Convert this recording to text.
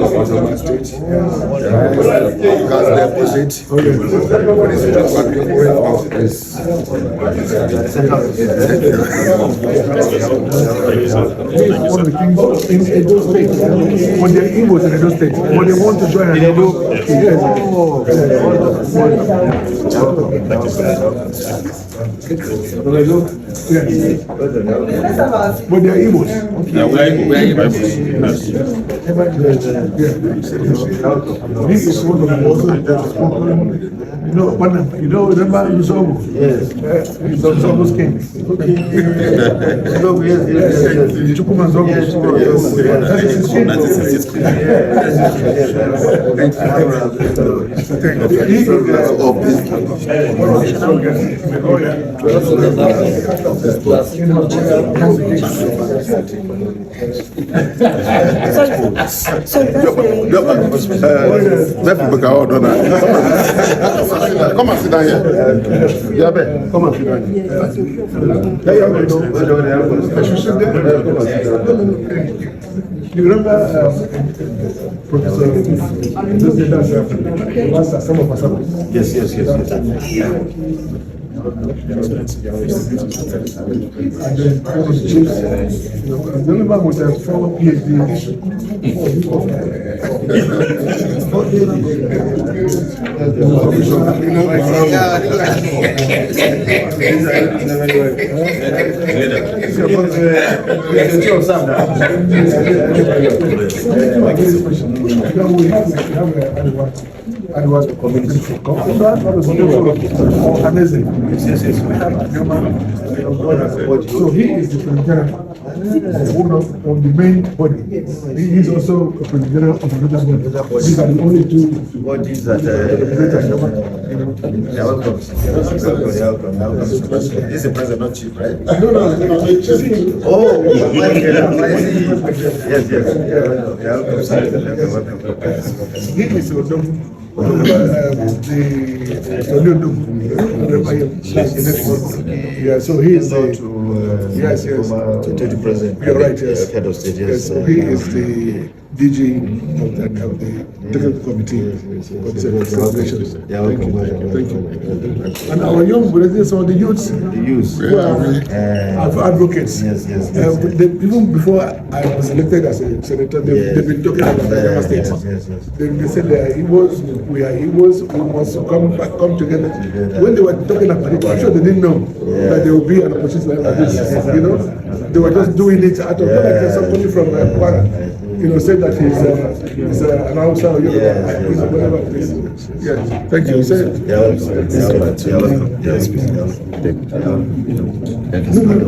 Anioma State. Gas deposit. One of the things in Edo State, when they're Igbos in Edo State, when they want to join Edo, when they're Igbos. This is one of the most remember Usobu? Yes. Usobu's king. Chukuma Zobu. Come and sit down here. Come and sit down here. You remember Professor Asaba? Yes. And then the other man was a former PhD. And was the community amazing. So he is the president of the main body. He is also a president of another body. These are the only two bodies that this is the president, not chief, right? No. Oh, He is the so he is the to the president. You're right, yes. Head of state, yes. So he is the DG of the technical committee. Thank you. And our young brothers or the youths, who are advocates. Yes. Even before I was elected as a senator, they've been talking about Anioma State. Yes. They said we are Igbos, we must come together. When they were talking about it, I'm sure they didn't know that there will be an opposition like this. They were just doing it out of like somebody from Kwara. Said that he's an Hausa or whatever it is. Yes, thank you. Thank you.